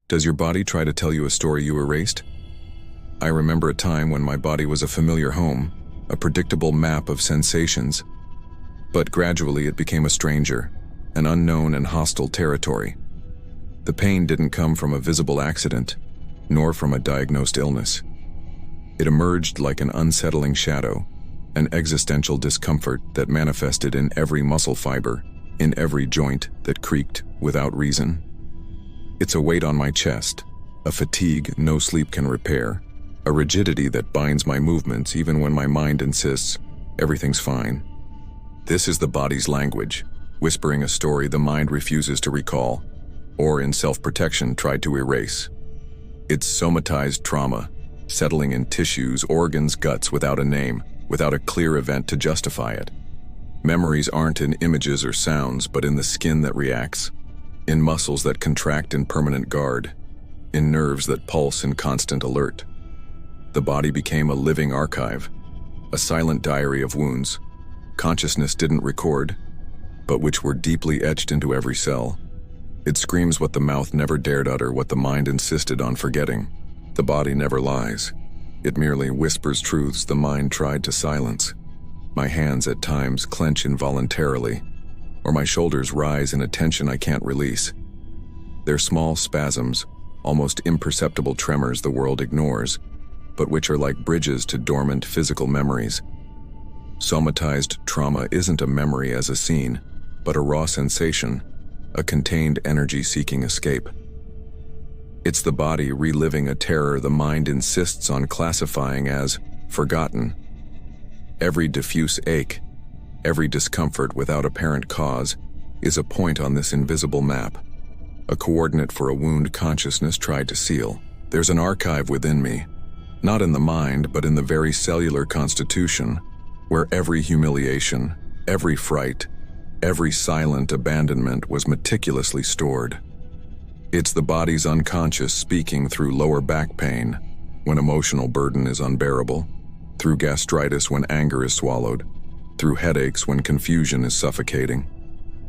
Does your body try to tell you a story you erased? I remember a time when my body was a familiar home, a predictable map of sensations. But gradually it became a stranger, an unknown and hostile territory. The pain didn't come from a visible accident, nor from a diagnosed illness. It emerged like an unsettling shadow, an existential discomfort that manifested in every muscle fiber, in every joint that creaked without reason. It's a weight on my chest, a fatigue no sleep can repair, a rigidity that binds my movements even when my mind insists everything's fine. This is the body's language, whispering a story the mind refuses to recall, or in self-protection tried to erase. It's somatized trauma, settling in tissues, organs, guts without a name, without a clear event to justify it. Memories aren't in images or sounds, but in the skin that reacts, in muscles that contract in permanent guard, in nerves that pulse in constant alert. The body became a living archive, a silent diary of wounds consciousness didn't record, but which were deeply etched into every cell. It screams what the mouth never dared utter, what the mind insisted on forgetting. The body never lies. It merely whispers truths the mind tried to silence. My hands at times clench involuntarily, or my shoulders rise in a tension I can't release. They're small spasms, almost imperceptible tremors the world ignores, but which are like bridges to dormant physical memories. Somatized trauma isn't a memory as a scene, but a raw sensation, a contained energy seeking escape. It's the body reliving a terror the mind insists on classifying as forgotten. Every diffuse ache, every discomfort without apparent cause, is a point on this invisible map, a coordinate for a wound consciousness tried to seal. There's an archive within me, not in the mind, but in the very cellular constitution, where every humiliation, every fright, every silent abandonment was meticulously stored. It's the body's unconscious speaking through lower back pain, when emotional burden is unbearable, through gastritis when anger is swallowed, through headaches when confusion is suffocating.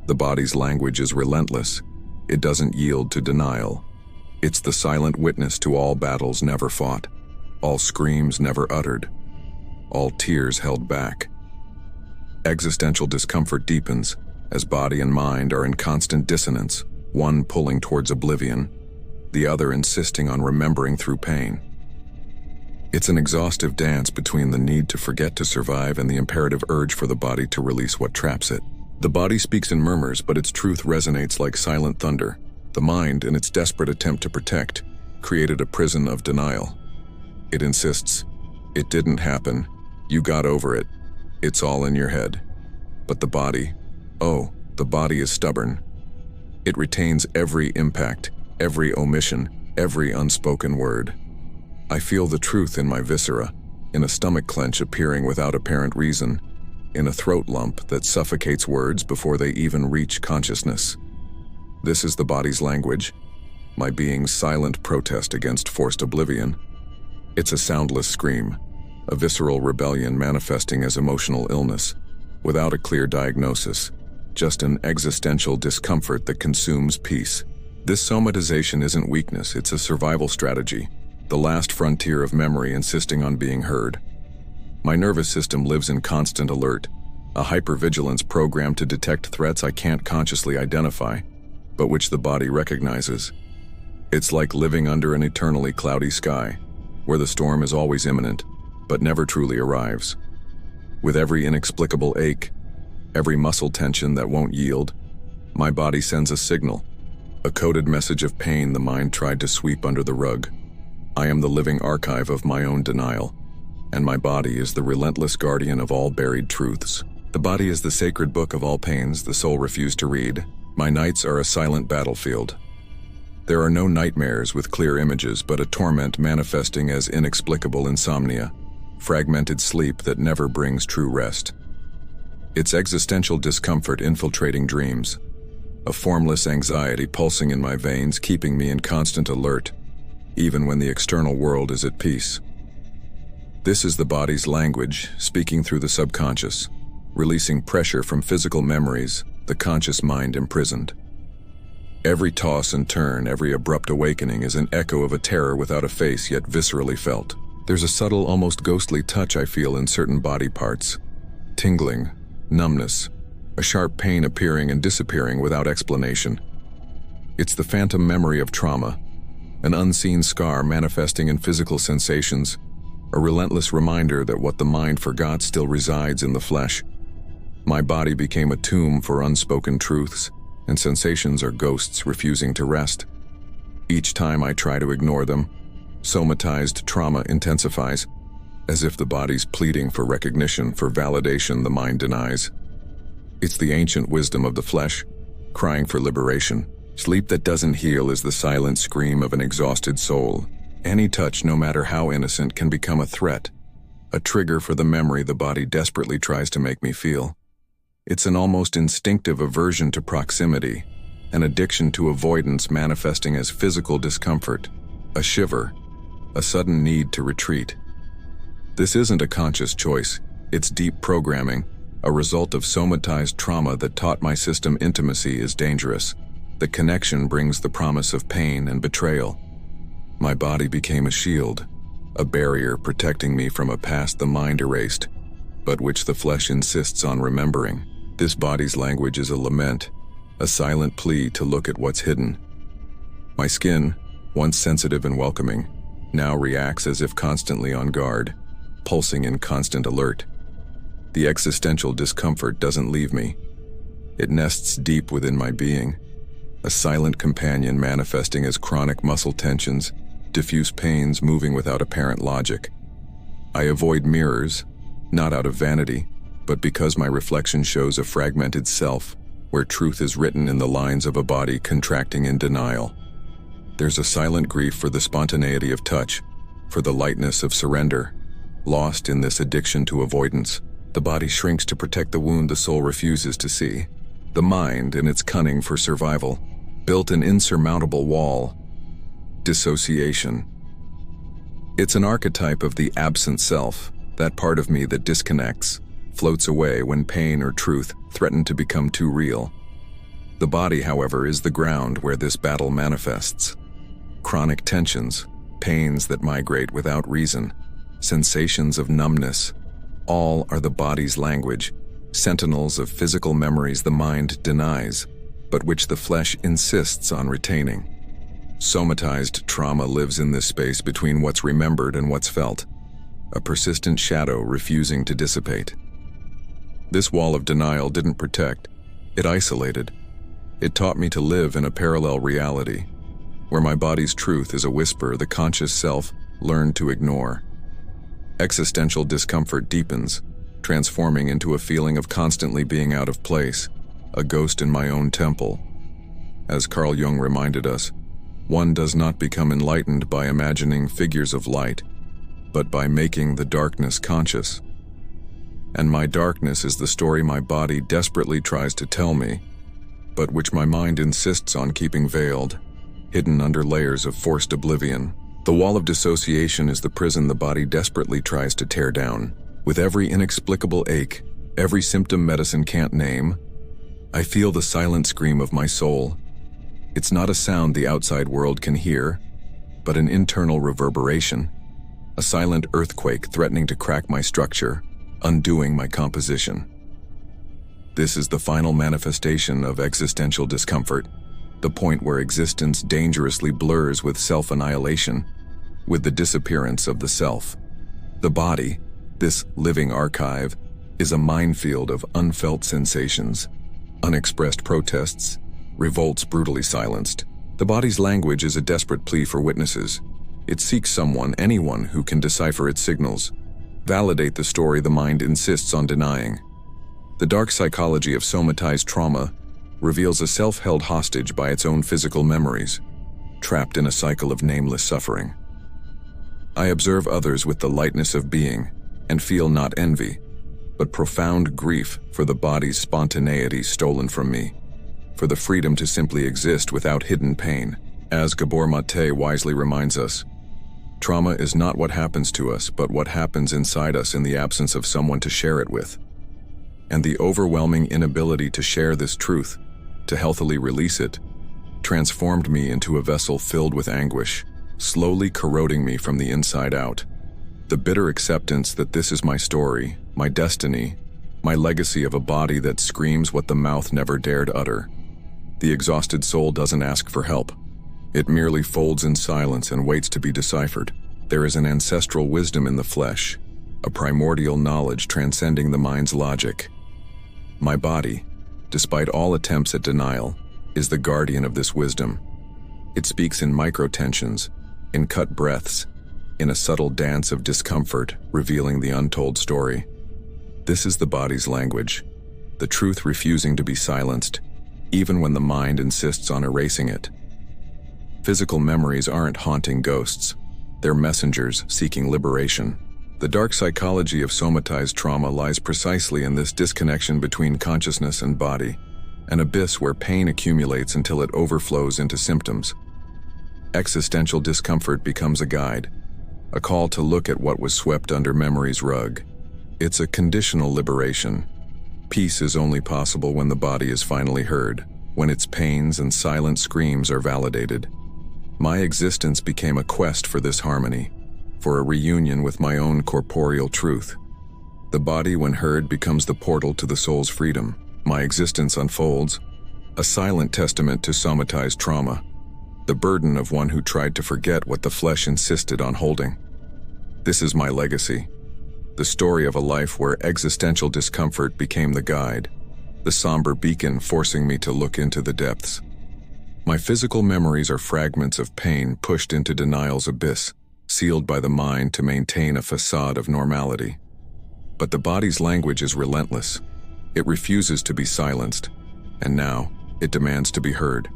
The body's language is relentless. It doesn't yield to denial. It's the silent witness to all battles never fought, all screams never uttered, all tears held back. Existential discomfort deepens as body and mind are in constant dissonance, one pulling towards oblivion, the other insisting on remembering through pain. It's an exhaustive dance between the need to forget to survive and the imperative urge for the body to release what traps it. The body speaks in murmurs, but its truth resonates like silent thunder. The mind, in its desperate attempt to protect, created a prison of denial. It insists, "It didn't happen. You got over it. It's all in your head." But the body is stubborn. It retains every impact, every omission, every unspoken word. I feel the truth in my viscera, in a stomach clench appearing without apparent reason, in a throat lump that suffocates words before they even reach consciousness. This is the body's language, my being's silent protest against forced oblivion. It's a soundless scream, a visceral rebellion manifesting as emotional illness, without a clear diagnosis, just an existential discomfort that consumes peace. This somatization isn't weakness, it's a survival strategy, the last frontier of memory insisting on being heard. My nervous system lives in constant alert, a hypervigilance program to detect threats I can't consciously identify, but which the body recognizes. It's like living under an eternally cloudy sky, where the storm is always imminent, but never truly arrives. With every inexplicable ache, every muscle tension that won't yield, my body sends a signal, a coded message of pain the mind tried to sweep under the rug. I am the living archive of my own denial, and my body is the relentless guardian of all buried truths. The body is the sacred book of all pains the soul refused to read. My nights are a silent battlefield. There are no nightmares with clear images, but a torment manifesting as inexplicable insomnia, fragmented sleep that never brings true rest. It's existential discomfort infiltrating dreams, a formless anxiety pulsing in my veins, keeping me in constant alert, even when the external world is at peace. This is the body's language, speaking through the subconscious, releasing pressure from physical memories the conscious mind imprisoned. Every toss and turn, every abrupt awakening is an echo of a terror without a face yet viscerally felt. There's a subtle, almost ghostly touch I feel in certain body parts. Tingling, numbness, a sharp pain appearing and disappearing without explanation. It's the phantom memory of trauma, an unseen scar manifesting in physical sensations, a relentless reminder that what the mind forgot still resides in the flesh. My body became a tomb for unspoken truths, and sensations are ghosts refusing to rest. Each time I try to ignore them, somatized trauma intensifies, as if the body's pleading for recognition, for validation the mind denies. It's the ancient wisdom of the flesh, crying for liberation. Sleep that doesn't heal is the silent scream of an exhausted soul. Any touch, no matter how innocent, can become a threat, a trigger for the memory the body desperately tries to make me feel. It's an almost instinctive aversion to proximity, an addiction to avoidance manifesting as physical discomfort, a shiver, a sudden need to retreat. This isn't a conscious choice, it's deep programming, a result of somatized trauma that taught my system intimacy is dangerous. The connection brings the promise of pain and betrayal. My body became a shield, a barrier protecting me from a past the mind erased, but which the flesh insists on remembering. This body's language is a lament, a silent plea to look at what's hidden. My skin, once sensitive and welcoming, now reacts as if constantly on guard, pulsing in constant alert. The existential discomfort doesn't leave me. It nests deep within my being, a silent companion manifesting as chronic muscle tensions, diffuse pains moving without apparent logic. I avoid mirrors, not out of vanity, but because my reflection shows a fragmented self, where truth is written in the lines of a body contracting in denial. There's a silent grief for the spontaneity of touch, for the lightness of surrender. Lost in this addiction to avoidance, the body shrinks to protect the wound the soul refuses to see. The mind, in its cunning for survival, built an insurmountable wall: dissociation. It's an archetype of the absent self, that part of me that disconnects, floats away when pain or truth threaten to become too real. The body, however, is the ground where this battle manifests. Chronic tensions, pains that migrate without reason, sensations of numbness, all are the body's language, sentinels of physical memories the mind denies, but which the flesh insists on retaining. Somatized trauma lives in this space between what's remembered and what's felt, a persistent shadow refusing to dissipate. This wall of denial didn't protect, it isolated. It taught me to live in a parallel reality, where my body's truth is a whisper the conscious self learned to ignore. Existential discomfort deepens, transforming into a feeling of constantly being out of place, a ghost in my own temple. As Carl Jung reminded us, one does not become enlightened by imagining figures of light, but by making the darkness conscious. And my darkness is the story my body desperately tries to tell me, but which my mind insists on keeping veiled, hidden under layers of forced oblivion. The wall of dissociation is the prison the body desperately tries to tear down. With every inexplicable ache, every symptom medicine can't name, I feel the silent scream of my soul. It's not a sound the outside world can hear, but an internal reverberation, a silent earthquake threatening to crack my structure, undoing my composition. This is the final manifestation of existential discomfort, the point where existence dangerously blurs with self-annihilation, with the disappearance of the self. The body, this living archive, is a minefield of unfelt sensations, unexpressed protests, revolts brutally silenced. The body's language is a desperate plea for witnesses. It seeks someone, anyone who can decipher its signals, validate the story the mind insists on denying. The dark psychology of somatized trauma reveals a self held hostage by its own physical memories, trapped in a cycle of nameless suffering. I observe others with the lightness of being and feel not envy, but profound grief for the body's spontaneity stolen from me, for the freedom to simply exist without hidden pain. As Gabor Maté wisely reminds us, trauma is not what happens to us, but what happens inside us in the absence of someone to share it with. And the overwhelming inability to share this truth, to healthily release it, transformed me into a vessel filled with anguish, slowly corroding me from the inside out. The bitter acceptance that this is my story, my destiny, my legacy of a body that screams what the mouth never dared utter. The exhausted soul doesn't ask for help. It merely folds in silence and waits to be deciphered. There is an ancestral wisdom in the flesh, a primordial knowledge transcending the mind's logic. My body, despite all attempts at denial, is the guardian of this wisdom. It speaks in microtensions, in cut breaths, in a subtle dance of discomfort, revealing the untold story. This is the body's language, the truth refusing to be silenced, even when the mind insists on erasing it. Physical memories aren't haunting ghosts. They're messengers seeking liberation. The dark psychology of somatized trauma lies precisely in this disconnection between consciousness and body, an abyss where pain accumulates until it overflows into symptoms. Existential discomfort becomes a guide, a call to look at what was swept under memory's rug. It's a conditional liberation. Peace is only possible when the body is finally heard, when its pains and silent screams are validated. My existence became a quest for this harmony, for a reunion with my own corporeal truth. The body, when heard, becomes the portal to the soul's freedom. My existence unfolds, a silent testament to somatized trauma, the burden of one who tried to forget what the flesh insisted on holding. This is my legacy, the story of a life where existential discomfort became the guide, the somber beacon forcing me to look into the depths. My physical memories are fragments of pain pushed into denial's abyss, sealed by the mind to maintain a facade of normality. But the body's language is relentless. It refuses to be silenced, and now it demands to be heard.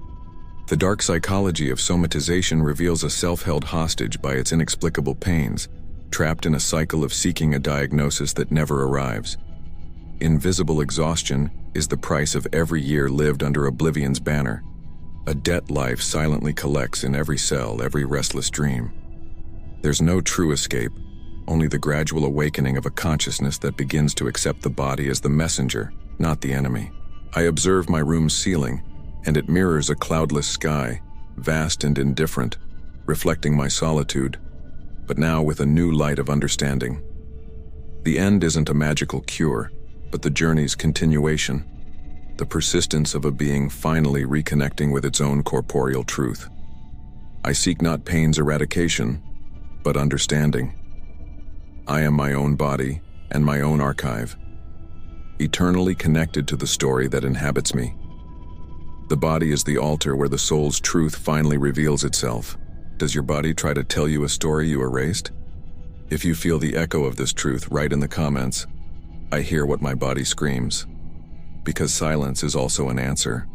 The dark psychology of somatization reveals a self held hostage by its inexplicable pains, trapped in a cycle of seeking a diagnosis that never arrives. Invisible exhaustion is the price of every year lived under oblivion's banner, a debt life silently collects in every cell, every restless dream. There's no true escape, only the gradual awakening of a consciousness that begins to accept the body as the messenger, not the enemy. I observe my room's ceiling, and it mirrors a cloudless sky, vast and indifferent, reflecting my solitude, but now with a new light of understanding. The end isn't a magical cure, but the journey's continuation, the persistence of a being finally reconnecting with its own corporeal truth. I seek not pain's eradication, but understanding. I am my own body and my own archive, eternally connected to the story that inhabits me. The body is the altar where the soul's truth finally reveals itself. Does your body try to tell you a story you erased? If you feel the echo of this truth, write in the comments, "I hear what my body screams." Because silence is also an answer.